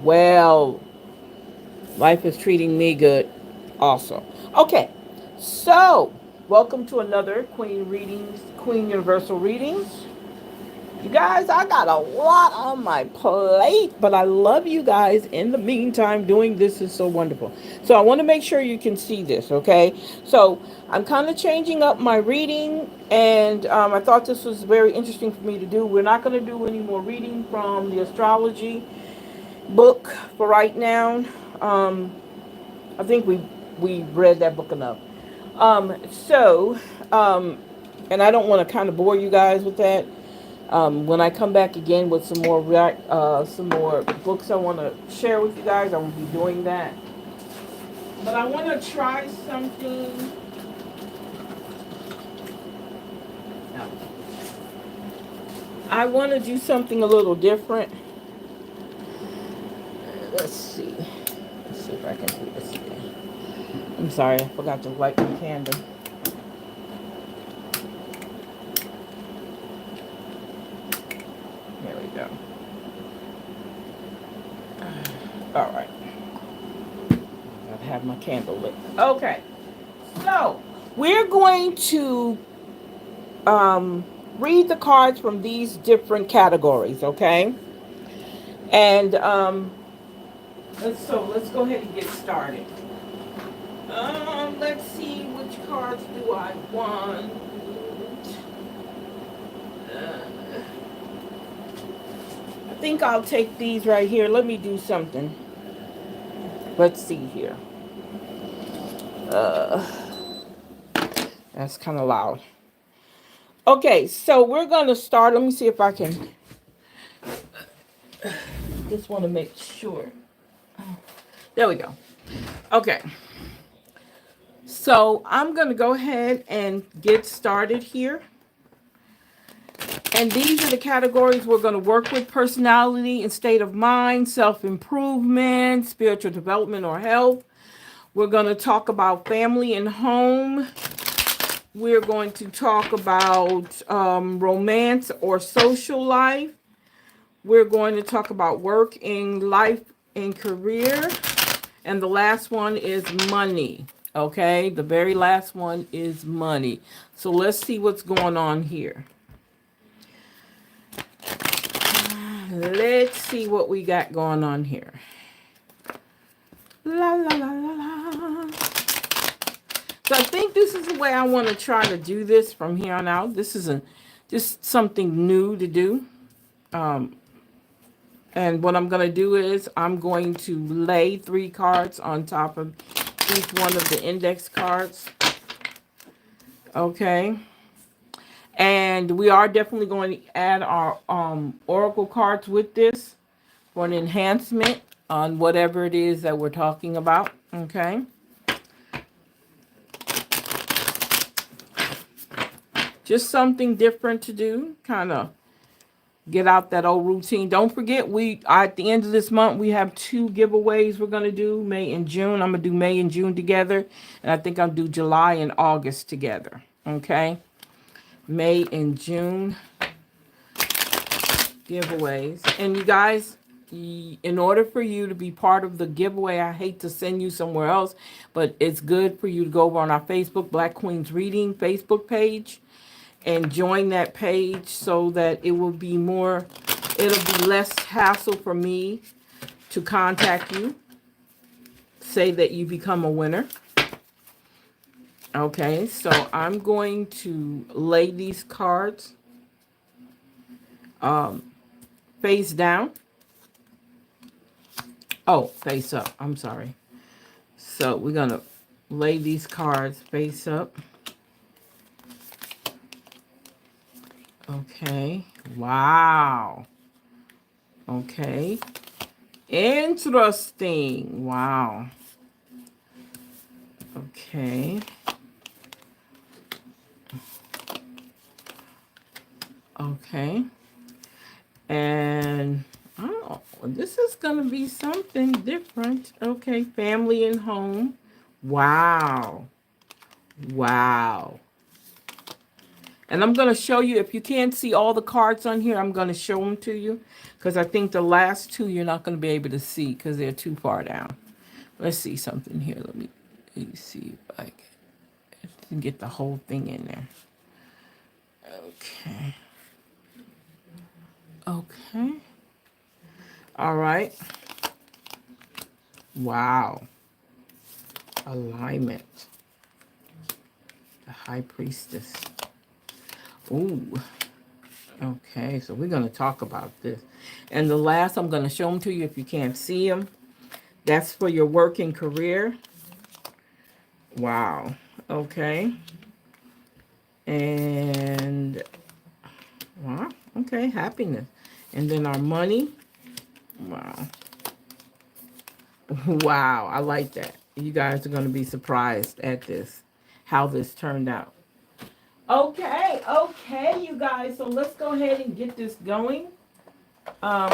Well, life is treating me good also. Okay, so welcome to another Queen Readings, Queen Universal Readings. You guys, I got a lot on my plate, but I love you guys. In the meantime, doing this is so wonderful. So I want to make sure you can see this, okay? So I'm kind of changing up my reading, and I thought this was very interesting for me to do. We're not going to do any more reading from the astrology book for right now. Um, I think we read that book enough. So, um, and I don't want to kind of bore you guys with that. When I come back again with some more books I want to share with you guys, I will be doing that. But I want to try something. I want to do something a little different. Let's see. Let's see if I can do this again. I'm sorry, I forgot to light my candle. There we go. All right. I have my candle lit. Okay. So we're going to um, read the cards from these different categories, okay? And let's go ahead and get started. Let's see, which cards do I want? Uh, I think I'll take these right here. Let me do something. Let's see here. Uh, that's kind of loud. Okay, so we're gonna start. Let me see if I can. Just want to make sure. There we go. Okay. So I'm going to go ahead and get started here. And these are the categories we're going to work with: personality and state of mind, self improvement, spiritual development or health. We're going to talk about family and home. We're going to talk about romance or social life. We're going to talk about work and life and career. And the last one is money. Okay, the very last one is money. So let's see what's going on here. Let's see what we got going on here. La la la la la. So I think this is the way I want to try to do this from here on out. This isn't just something new to do. Um, and what I'm going to do is I'm going to lay 3 cards on top of each one of the index cards. Okay. And we are definitely going to add our oracle cards with this for an enhancement on whatever it is that we're talking about. Okay. Just something different to do. Kind of get out that old routine. Don't forget, we at the end of this month, we have 2 giveaways we're going to do, May and June. I'm going to do May and June together. And I think I'll do July and August together. Okay. May and June giveaways. And you guys, in order for you to be part of the giveaway, I hate to send you somewhere else, but it's good for you to go over on our Facebook, Black Queens Reading Facebook page, and join that page so that it'll be less hassle for me to contact you, say that you become a winner. Okay, so I'm going to lay these cards face down. Oh, face up. I'm sorry. So we're going to lay these cards face up. Okay. Wow. Okay. Interesting. Wow. Okay. Okay. And oh, this is going to be something different. Okay. Family and home. Wow. Wow. And I'm going to show you, if you can't see all the cards on here, I'm going to show them to you. because I think the last two you're not going to be able to see because they're too far down. Let's see something here. Let me see if I can get the whole thing in there. Okay. Okay. All right. Wow. Alignment. The high priestess. Ooh. Okay, so we're going to talk about this. And the last, I'm going to show them to you if you can't see them. That's for your working career. Wow. Okay. And, wow. Okay, happiness. And then our money. Wow. Wow, I like that. You guys are going to be surprised at this, how this turned out. Okay, you guys. So let's go ahead and get this going. Um,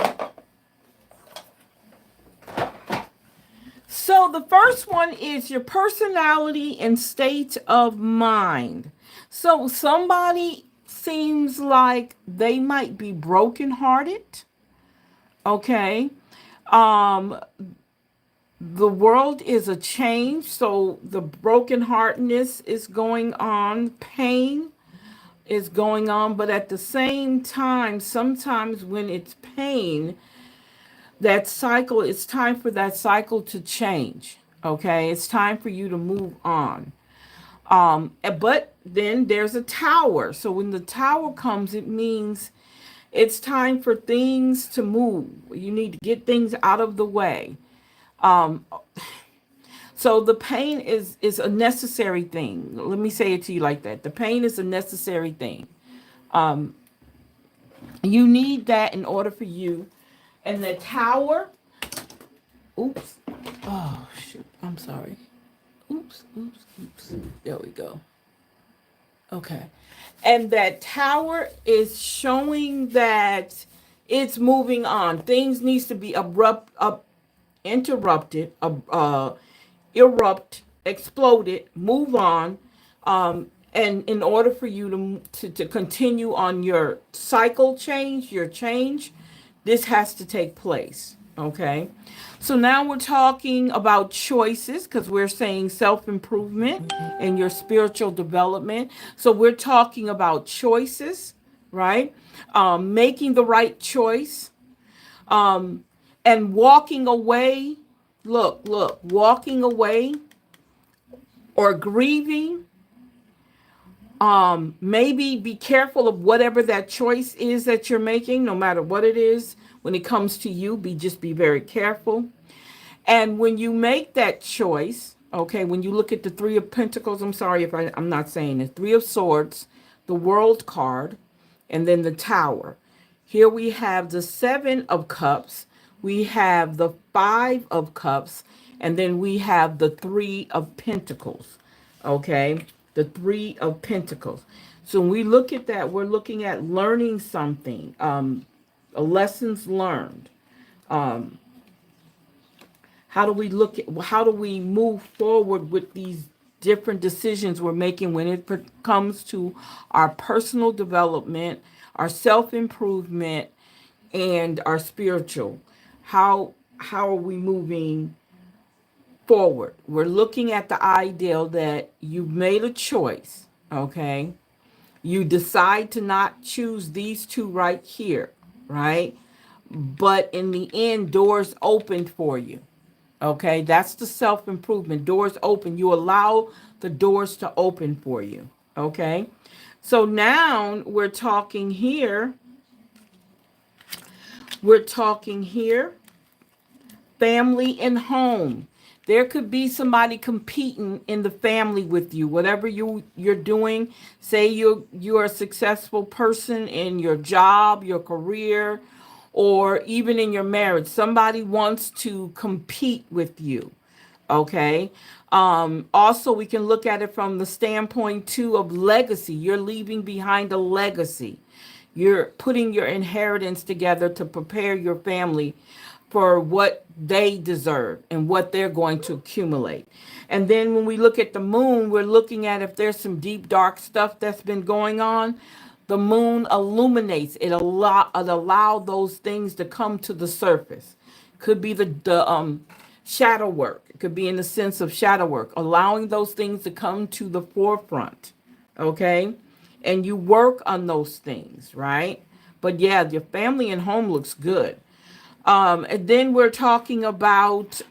so the first one is your personality and state of mind. So somebody seems like they might be brokenhearted. Okay. Um, the world is a change, so the brokenheartedness is going on, pain is going on, but at the same time, sometimes when it's pain, that cycle, it's time for that cycle to change. Okay, it's time for you to move on. But then there's a tower. So when the tower comes, it means it's time for things to move. You need to get things out of the way. Um, so the pain is a necessary thing. Let me say it to you like that. The pain is a necessary thing. Um, you need that in order for you. And the tower, oops. Oh, shoot. I'm sorry. Oops. There we go. Okay. And that tower is showing that it's moving on. Things needs to be interrupted, erupt, exploded, move on. And in order for you to continue on your cycle change, your change, this has to take place. Okay. So now we're talking about choices because we're saying self improvement and your spiritual development. So we're talking about choices, right? Making the right choice, and walking away. Look, walking away or grieving. Maybe be careful of whatever that choice is that you're making, no matter what it is. When it comes to you, be very careful. And when you make that choice, okay, when you look at the Three of Pentacles, I'm sorry if I'm not saying it, Three of Swords, the World card, and then the Tower. Here we have the Seven of Cups, we have the Five of Cups, and then we have the Three of Pentacles, okay, the Three of Pentacles. So when we look at that, we're looking at learning something, lessons learned. How do we move forward with these different decisions we're making when it comes to our personal development, our self-improvement, and our spiritual? How are we moving forward? We're looking at the ideal that you've made a choice, okay? You decide to not choose these two right here, right? But in the end, doors opened for you. Okay, that's the self improvement. Doors open. You allow the doors to open for you. Okay, so now we're talking here. We're talking here family and home. There could be somebody competing in the family with you. Whatever you're doing, say you're a successful person in your job, your career, or even in your marriage. Somebody wants to compete with you. Okay. Also, we can look at it from the standpoint too of legacy. You're leaving behind a legacy. You're putting your inheritance together to prepare your family for what they deserve and what they're going to accumulate. And then when we look at the moon, we're looking at if there's some deep, dark stuff that's been going on. The moon illuminates. It allow those things to come to the surface. Could be the shadow work. It could be in the sense of shadow work, allowing those things to come to the forefront. Okay, and you work on those things, right? But yeah, your family and home looks good. And then we're talking about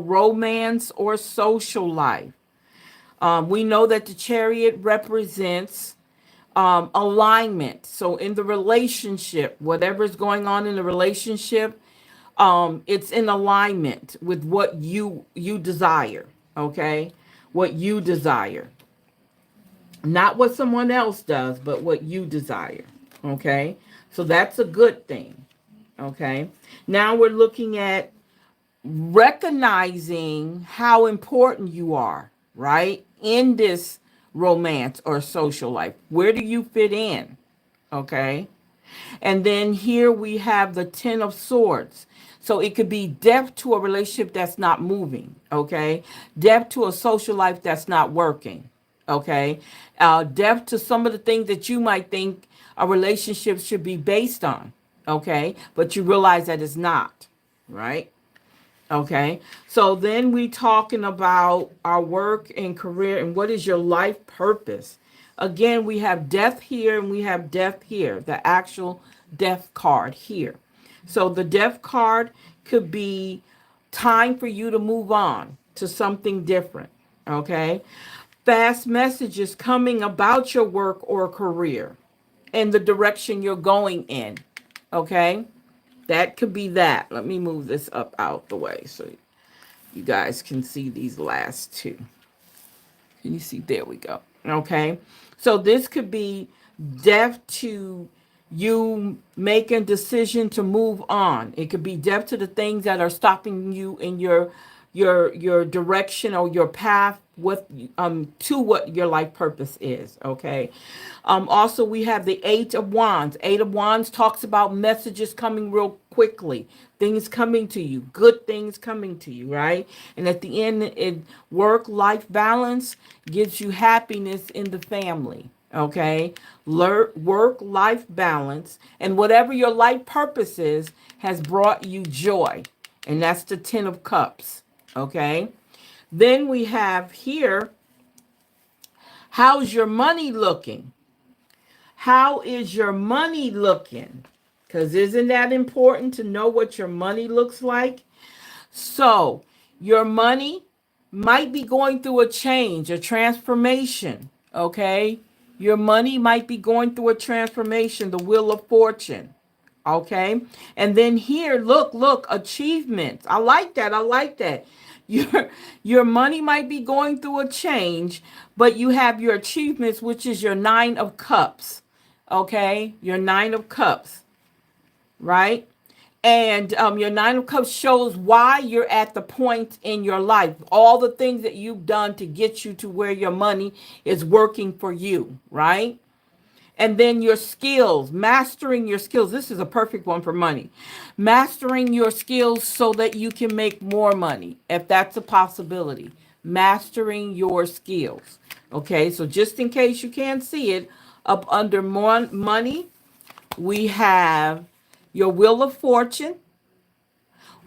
romance or social life. We know that the chariot represents alignment. So in the relationship, whatever's going on in the relationship, it's in alignment with what you desire. Okay, what you desire, not what someone else does, but what you desire. Okay, so that's a good thing. Okay, now we're looking at recognizing how important you are, right? In this romance or social life. Where do you fit in? Okay. And then here we have the Ten of Swords. So it could be death to a relationship that's not moving. Okay. Death to a social life that's not working. Okay. Death to some of the things that you might think a relationship should be based on. Okay. But you realize that it's not. Right. Okay, so then we talking about our work and career and what is your life purpose. Again, we have death here and we have death here, the actual death card here. So the death card could be time for you to move on to something different. Okay, fast messages coming about your work or career and the direction you're going in. Okay, that could be that. Let me move this up out the way so you guys can see these last two. Can you see? There we go. Okay. So this could be death to you making a decision to move on. It could be death to the things that are stopping you in your direction or your path with to what your life purpose is. Okay. Also we have the Eight of Wands. Eight of Wands talks about messages coming real quickly, things coming to you, good things coming to you, right? And at the end, work life balance gives you happiness in the family. Okay, work life balance and whatever your life purpose is has brought you joy, and that's the Ten of Cups. Okay, then we have here, how's your money looking? How is your money looking? Because isn't that important to know what your money looks like? So your money might be going through a change, a transformation. Okay, your money might be going through a transformation, the Wheel of Fortune. Okay, and then here, look, achievements. I like that. I like that. Your money might be going through a change, but you have your achievements, which is your Nine of Cups. Okay, your Nine of Cups, right? And your Nine of Cups shows why you're at the point in your life, all the things that you've done to get you to where your money is working for you, right? And then your skills, mastering your skills. This is a perfect one for money. Mastering your skills so that you can make more money, if that's a possibility. Mastering your skills. Okay, so just in case you can't see it, up under more money, we have your Wheel of Fortune.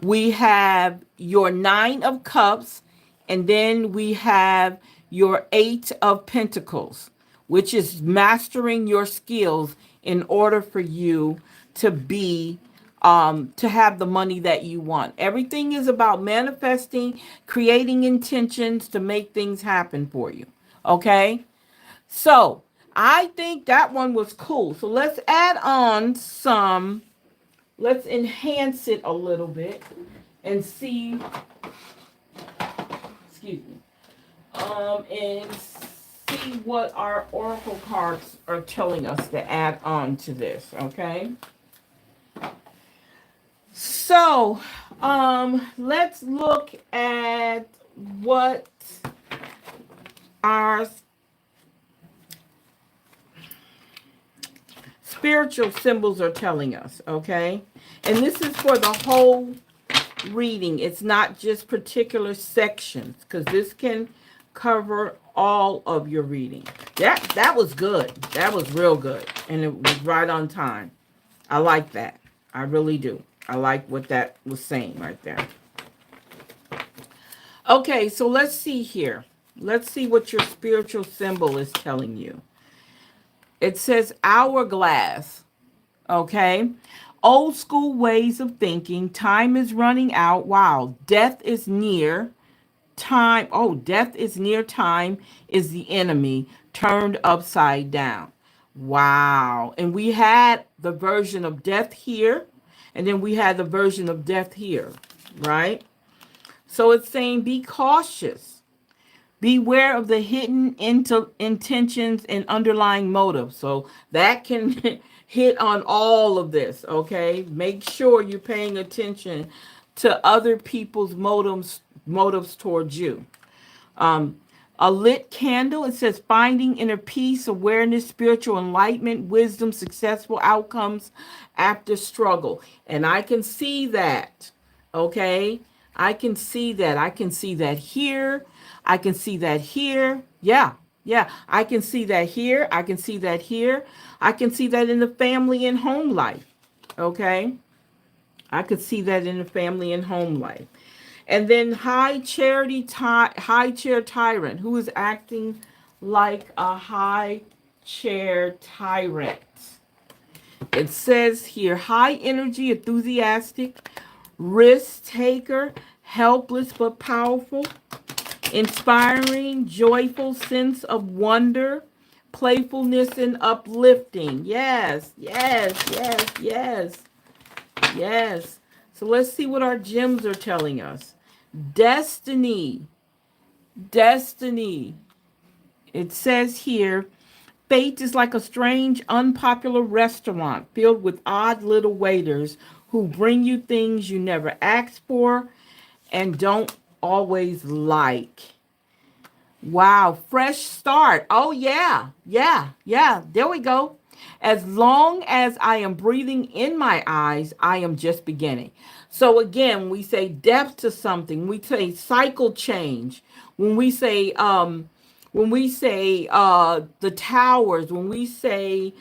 We have your Nine of Cups. And then we have your Eight of Pentacles, which is mastering your skills in order for you to be to have the money that you want. Everything is about manifesting, creating intentions to make things happen for you. Okay, so I think that one was cool. So let's add on some, let's enhance it a little bit and see, excuse me, and see what our oracle cards are telling us to add on to this. Okay, so let's look at what our spiritual symbols are telling us. Okay, and this is for the whole reading. It's not just particular sections, because this can cover all of your reading. That was good. That was real good. And it was right on time. I like that. I really do. I like what that was saying right there. Okay, so let's see here. Let's see what your spiritual symbol is telling you. It says hourglass. Okay. Old school ways of thinking. Time is running out. Wow. Death is near. Time. Oh, death is near. Time is the enemy turned upside down. Wow. And we had the version of death here. And then we had the version of death here. Right? So it's saying be cautious. Beware of the hidden intentions and underlying motives. So that can hit on all of this, okay? Make sure you're paying attention to other people's motives towards you. A lit candle, it says finding inner peace, awareness, spiritual enlightenment, wisdom, successful outcomes after struggle. And I can see that, okay? I can see that. I can see that here. I can see that here. Yeah, yeah. I can see that here. I can see that here. I can see that in the family and home life, okay? I could see that in the family and home life. And then high chair tyrant, who is acting like a high chair tyrant. It says here, high energy, enthusiastic, risk taker, helpless but powerful, inspiring, joyful sense of wonder, playfulness and uplifting. Yes, yes, yes, yes, yes. So let's see what our gems are telling us. Destiny. Destiny. It says here, fate is like a strange, unpopular restaurant filled with odd little waiters who bring you things you never asked for and don't always like. Wow, fresh start. Oh, yeah, yeah, yeah. There we go. As long as I am breathing in my eyes, I am just beginning. So again, we say depth to something. We say cycle change. When we say the towers, when we say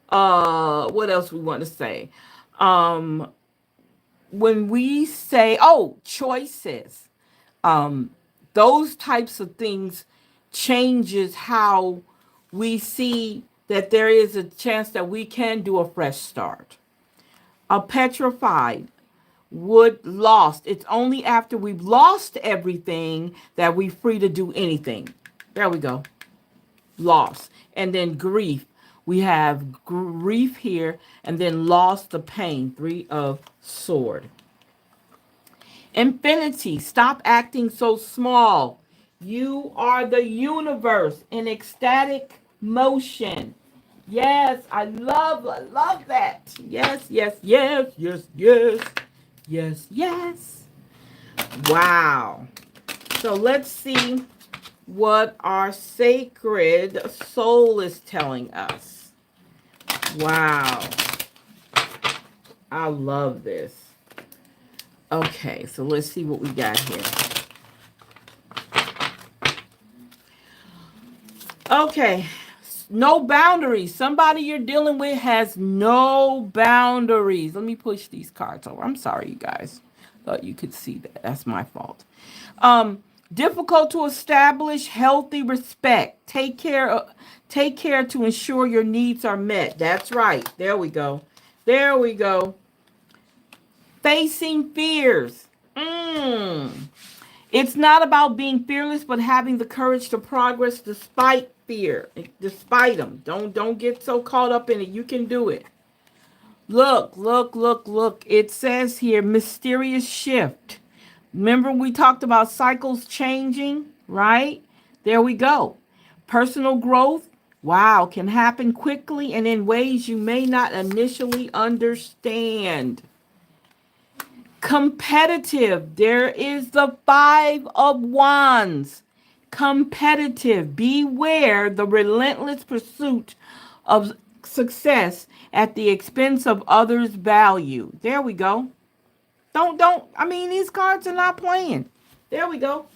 what else we want to say? Um, when we say choices, um, those types of things changes how we see that there is a chance that we can do a fresh start. A petrified, wood lost. It's only after we've lost everything that we're free to do anything. There we go. Loss. And then grief. We have grief here and then loss, the pain. 3 of sword. Infinity. Stop acting so small. You are the universe in ecstatic motion. Yes, I love that. Yes, yes, yes, yes, yes, yes, yes. Wow. So let's see what our sacred soul is telling us. Wow. I love this. Okay, so let's see what we got here. Okay, no boundaries. Somebody you're dealing with has no boundaries. Let me push these cards over. I'm sorry, you guys. Thought you could see that. That's my fault. Difficult to establish healthy respect. Take care to ensure your needs are met. That's right. There we go. There we go. Facing fears. It's not about being fearless, but having the courage to progress despite fear. Despite them. Don't get so caught up in it. You can do it. Look. It says here, mysterious shift. Remember we talked about cycles changing, right? There we go. Personal growth, wow, can happen quickly and in ways you may not initially understand. Competitive, there is the 5 of Wands. Competitive, beware the relentless pursuit of success at the expense of others' value. There we go. Don't, I mean, these cards are not playing. There we go.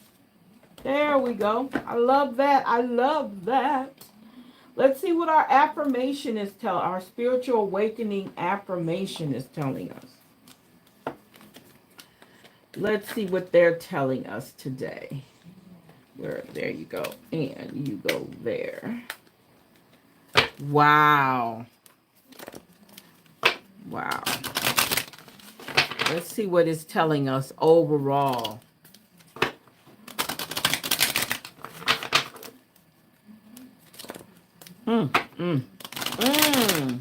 There we go. I love that. I love that. Let's see what our affirmation is telling. Our spiritual awakening affirmation is telling us. Let's see what they're telling us today. There you go. And you go there. Wow. Wow. Let's see what it's telling us overall. Mm, mm, mm.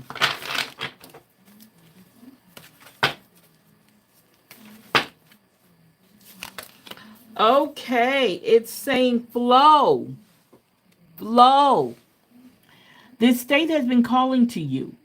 Okay, it's saying flow. Flow. This state has been calling to you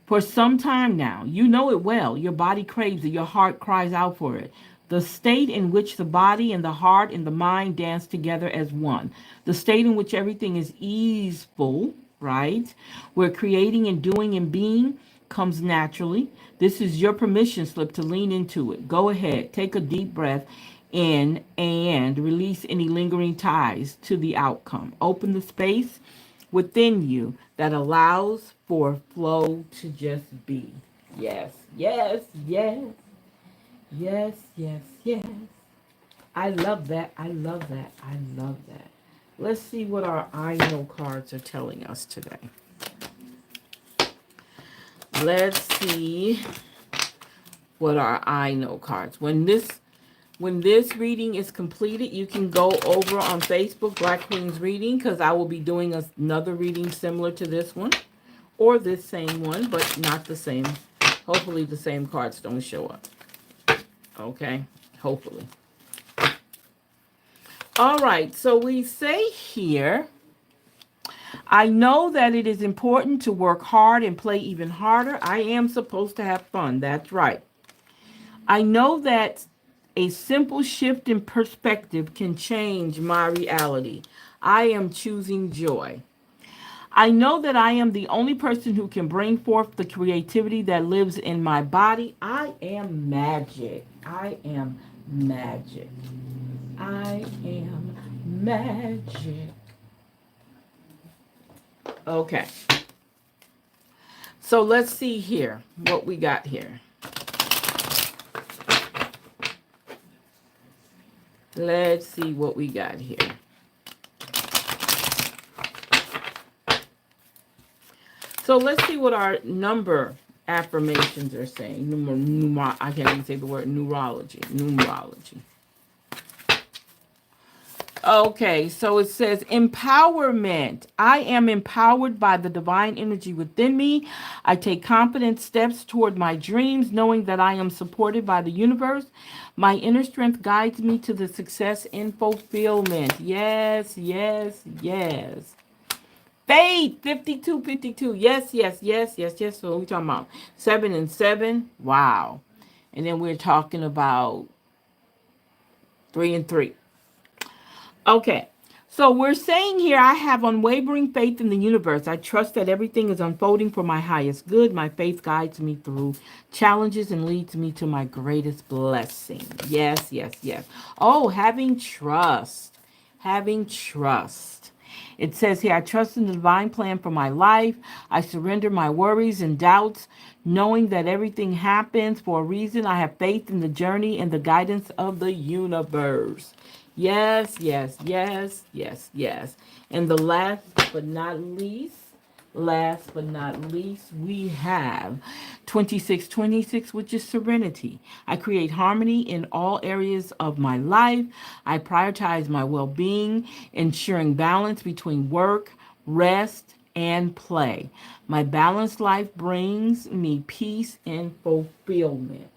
for some time now. You know it well. Your body craves it. Your heart cries out for it. The state in which the body and the heart and the mind dance together as one. The state in which everything is easeful, right? Where creating and doing and being comes naturally. This is your permission slip to lean into it. Go ahead. Take a deep breath in and release any lingering ties to the outcome. Open the space within you that allows for flow to just be. Yes, yes, yes, yes, yes, yes. I love that. I love that. I love that. Let's see what our I know cards are telling us today. Let's see what our I know cards. When this reading is completed, you can go over on Facebook, Black Queen's Reading, because I will be doing another reading similar to this one, or this same one, but not the same. Hopefully the same cards don't show up. Okay? Hopefully. All right, so we say here, I know that it is important to work hard and play even harder. I am supposed to have fun. That's right. I know that a simple shift in perspective can change my reality. I am choosing joy. I know that I am the only person who can bring forth the creativity that lives in my body. I am magic. I am magic. I am magic. Okay. So let's see here what we got here. Let's see what we got here. So let's see what our number affirmations are saying. I can't even say the word numerology. Numerology. Okay, so it says empowerment. I am empowered by the divine energy within me. I take confident steps toward my dreams, knowing that I am supported by the universe. My inner strength guides me to the success and fulfillment. Yes, yes, yes. Faith, 52, 52. Yes, yes, yes, yes, yes. So we're talking about 7 and 7. Wow. And then we're talking about 3 and 3. Okay. So we're saying here, I have unwavering faith in the universe. I trust that everything is unfolding for my highest good. My faith guides me through challenges and leads me to my greatest blessing. Yes, yes, yes. Oh, having trust. Having trust. It says here, I trust in the divine plan for my life. I surrender my worries and doubts, knowing that everything happens for a reason. I have faith in the journey and the guidance of the universe. Yes, yes, yes, yes, yes. And the last but not least, we have 2626, which is serenity. I create harmony in all areas of my life. I prioritize my well being, ensuring balance between work, rest, and play. My balanced life brings me peace and fulfillment.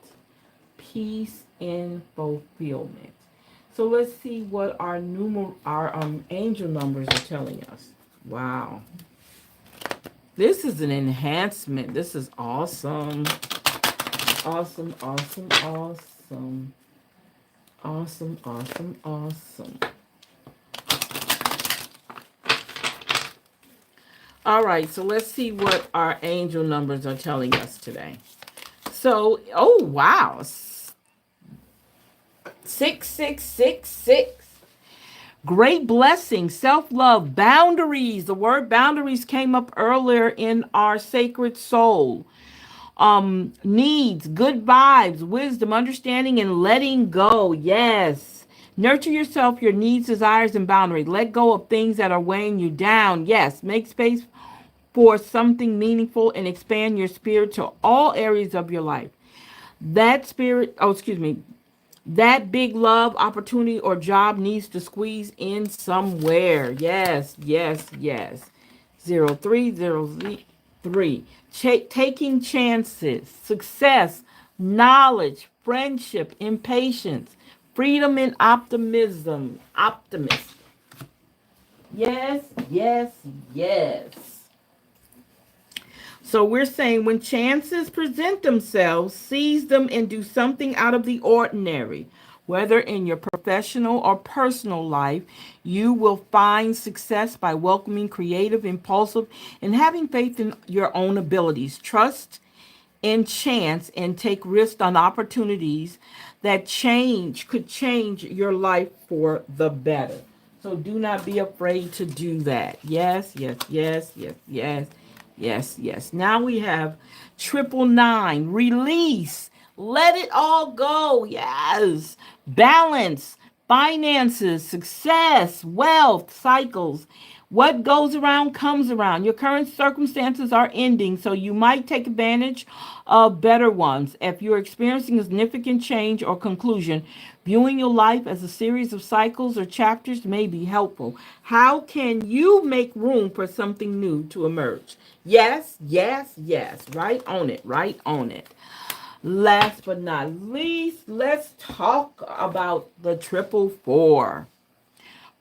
Peace and fulfillment. So let's see what our angel numbers are telling us. Wow. This is an enhancement. This is awesome. Awesome, awesome, awesome. Awesome, awesome, awesome. All right, so let's see what our angel numbers are telling us today. So, oh, wow. 6666. Great blessing, self-love, boundaries. The word boundaries came up earlier in our sacred soul. Needs, good vibes, wisdom, understanding, and letting go. Yes. Nurture yourself, your needs, desires, and boundaries. Let go of things that are weighing you down. Yes. Make space for something meaningful and expand your spirit to all areas of your life. That big love, opportunity, or job needs to squeeze in somewhere. Yes, yes, yes. 0303. Taking chances, success, knowledge, friendship, impatience, freedom, and optimism. Optimism. Yes, yes, yes. So we're saying when chances present themselves, seize them and do something out of the ordinary. Whether in your professional or personal life, you will find success by welcoming creative, impulsive, and having faith in your own abilities. Trust in chance and take risks on opportunities that could change your life for the better. So do not be afraid to do that. Yes, yes, yes, yes, yes, yes, yes. Now we have 999. Release. Let it all go. Yes. Balance, finances, success, wealth, cycles. What goes around comes around. Your current circumstances are ending, so you might take advantage of better ones. If you're experiencing a significant change or conclusion, viewing your life as a series of cycles or chapters may be helpful. How can you make room for something new to emerge? Yes, yes, yes. Right on it, right on it. Last but not least, let's talk about the 444.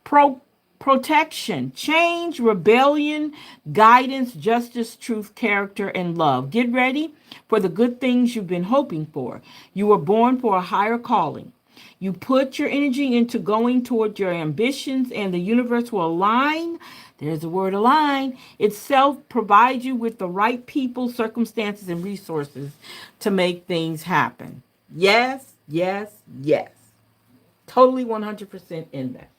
Pro Protection, change, rebellion, guidance, justice, truth, character, and love. Get ready for the good things you've been hoping for. You were born for a higher calling. You put your energy into going toward your ambitions, and the universe will align. There's the word align. Itself provides you with the right people, circumstances, and resources to make things happen. Yes, yes, yes. Totally 100% in that.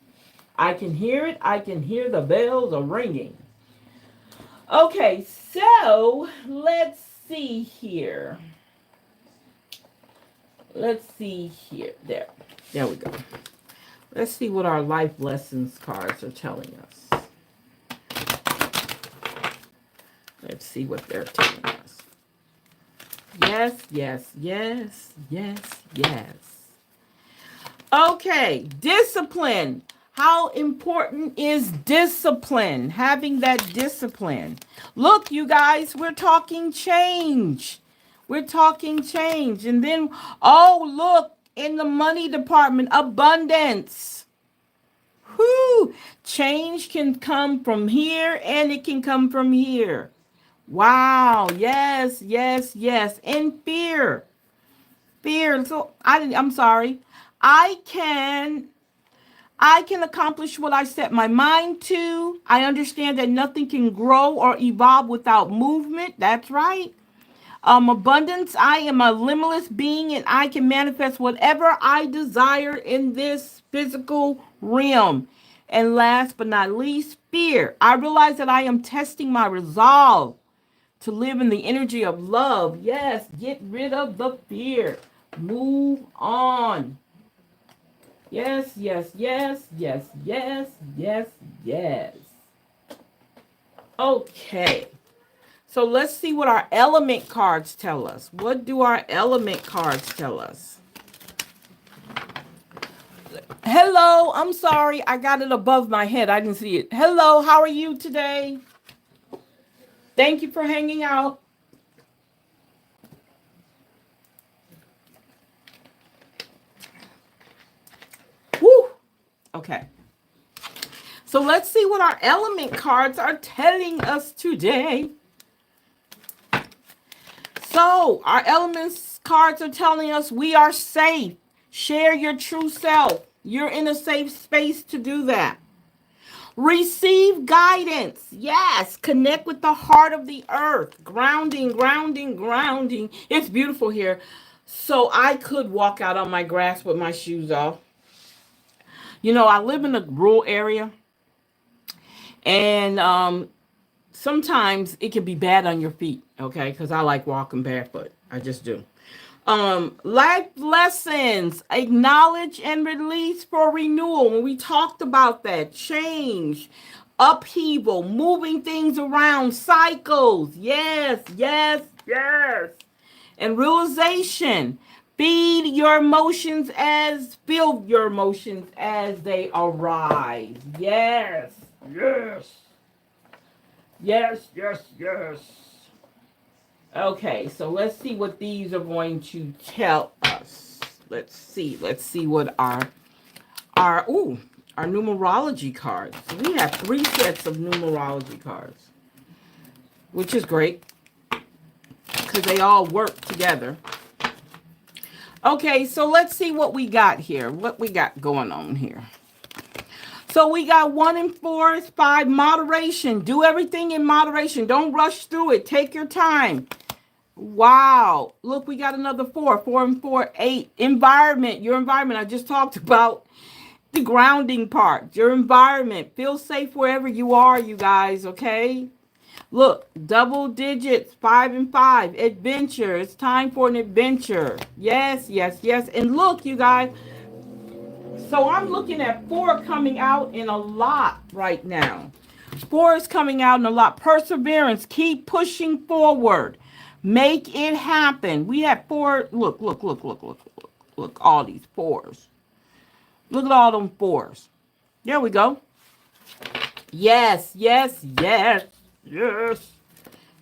I can hear it. I can hear the bells are ringing. Okay, so let's see here. Let's see here. There we go. Let's see what our life lessons cards are telling us. Let's see what they're telling us. Yes, yes, yes, yes, yes. Okay, discipline. How important is discipline? Having that discipline. Look, you guys, we're talking change. We're talking change. And then, oh, look, in the money department, abundance. Whoo! Change can come from here and it can come from here. Wow. Yes, yes, yes. And fear. Fear. So I'm sorry. I can I can accomplish what I set my mind to. I understand that nothing can grow or evolve without movement. That's right. Abundance. I am a limitless being and I can manifest whatever I desire in this physical realm. And last but not least, fear. I realize that I am testing my resolve to live in the energy of love. Yes, get rid of the fear. Move on. Yes, yes, yes, yes, yes, yes, yes. Okay. So let's see what our element cards tell us. What do our element cards tell us? Hello, I'm sorry. I got it above my head. I didn't see it. Hello, how are you today? Thank you for hanging out. Woo! Okay. So let's see what our element cards are telling us today. So, our elements cards are telling us we are safe. Share your true self. You're in a safe space to do that. Receive guidance. Yes. Connect with the heart of the earth. Grounding, grounding, grounding. It's beautiful here. So, I could walk out on my grass with my shoes off. You know, I live in a rural area, and sometimes it can be bad on your feet, okay? Because I like walking barefoot. I just do. Life lessons, acknowledge and release for renewal. When we talked about that, change, upheaval, moving things around, cycles. Yes, yes, yes. And realization. Feel your emotions as they arise. Yes, yes, yes, yes, yes. Okay, so let's see what these are going to tell us. Let's see what our numerology cards. So we have 3 sets of numerology cards, which is great because they all work together. Okay, so let's see what we got here. What we got going on here. So we got 1 and 4 is 5, moderation. Do everything in moderation. Don't rush through it. Take your time. Wow. Look, we got another 4. 4 and 4, 8. Environment. Your environment. I just talked about the grounding part. Your environment. Feel safe wherever you are, you guys, okay? Look, double digits, 5 and 5. Adventure. It's time for an adventure. Yes, yes, yes. And look, you guys. So I'm looking at 4 coming out in a lot right now. 4 is coming out in a lot. Perseverance. Keep pushing forward. Make it happen. We have 4. Look, look, look, look, look, look. Look, all these 4s. Look at all them 4s. There we go. Yes, yes, yes, yes,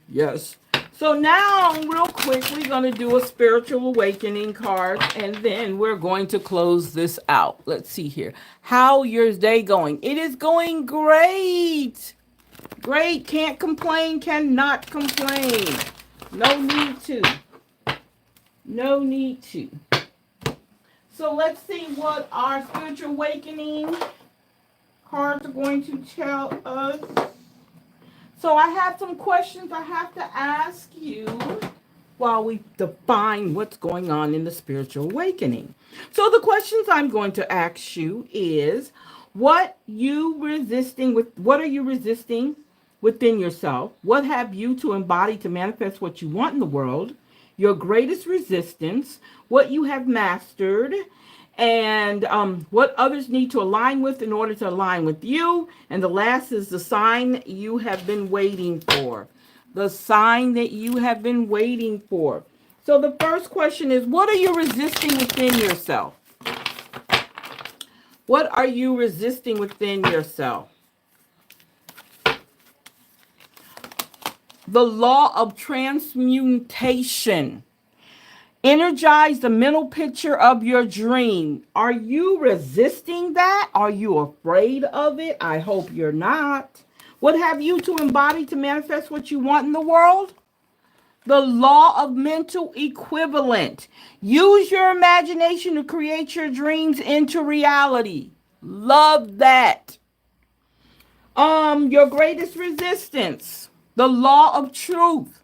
yes. So now, real quick, we're going to do a spiritual awakening card, and then we're going to close this out. Let's see here. How your day going? It is going great. Great. Can't complain. Cannot complain. No need to. No need to. So let's see what our spiritual awakening cards are going to tell us. So I have some questions I have to ask you while we define what's going on in the spiritual awakening. So the questions I'm going to ask you is what are you resisting within yourself? What have you to embody to manifest what you want in the world? Your greatest resistance, what you have mastered, and what others need to align with in order to align with you. And the last is the sign you have been waiting for. The sign that you have been waiting for. So the first question is, what are you resisting within yourself? What are you resisting within yourself? The law of transmutation. Energize the mental picture of your dream. Are you resisting that? Are you afraid of it? I hope you're not. What have you to embody to manifest what you want in the world? The law of mental equivalent. Use your imagination to create your dreams into reality. Love that. Your greatest resistance. The law of truth.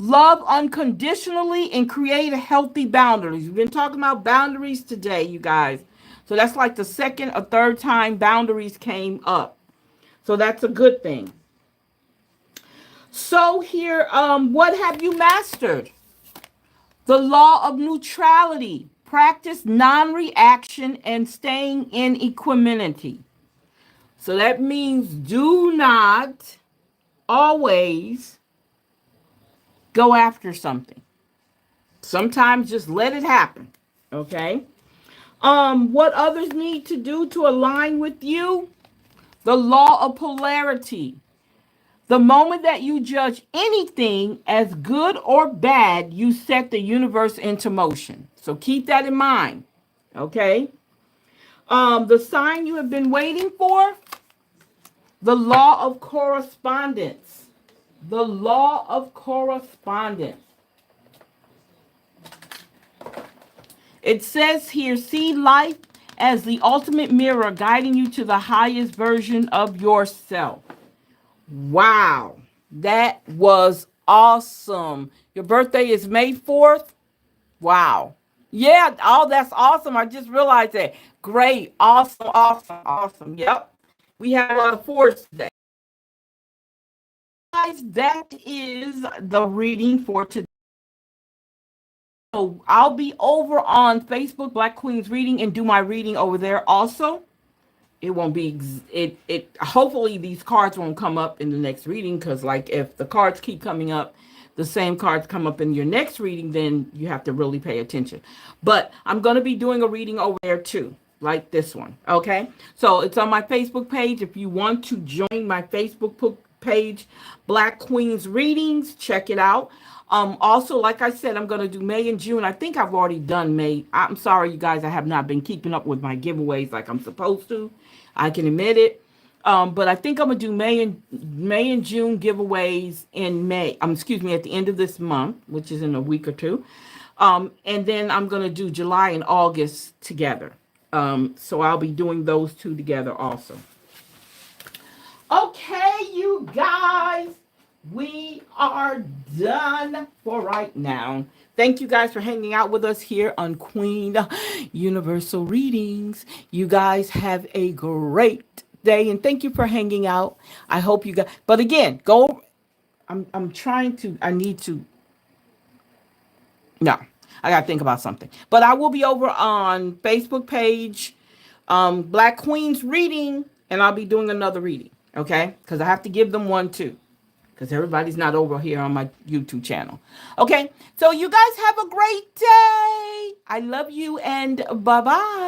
Love unconditionally and create healthy boundaries. We've been talking about boundaries today, you guys. So that's like the second or third time boundaries came up. So that's a good thing. So here, what have you mastered? The law of neutrality. Practice non-reaction and staying in equanimity. So that means do not always go after something. Sometimes just let it happen. Okay? What others need to do to align with you? The law of polarity. The moment that you judge anything as good or bad, you set the universe into motion. So keep that in mind. Okay? The sign you have been waiting for? The law of correspondence. The law of correspondence. It says here, see life as the ultimate mirror guiding you to the highest version of yourself. Wow, that was awesome. Your birthday is May 4th? Wow. Yeah, oh, that's awesome. I just realized that. Great. Awesome, awesome, awesome. Yep. We have a lot of fours today. Guys, that is the reading for today. So I'll be over on Facebook, Black Queens Reading, and do my reading over there also. It won't be it hopefully these cards won't come up in the next reading, because like if the cards keep coming up, the same cards come up in your next reading, then you have to really pay attention. But I'm going to be doing a reading over there too, like this one. Okay, so it's on my Facebook page. If you want to join my Facebook page, Black Queens Readings, check it out. Also, like I said, I'm going to do May and June. I think I've already done May. I'm sorry, you guys, I have not been keeping up with my giveaways like I'm supposed to. I can admit it. But I think I'm gonna do May and June giveaways in May. Excuse me, at the end of this month, which is in a week or two. And then I'm gonna do July and August together. So I'll be doing those two together also. Okay, you guys, we are done for right now. Thank you guys for hanging out with us here on Queen Universal Readings. You guys have a great day, and thank you for hanging out. I hope you guys, but again, go. I'm trying to, I need to, no, I got to think about something. But I will be over on Facebook page, Black Queens Reading, and I'll be doing another reading, okay? Because I have to give them one too, because everybody's not over here on my YouTube channel. Okay, so you guys have a great day. I love you, and bye-bye.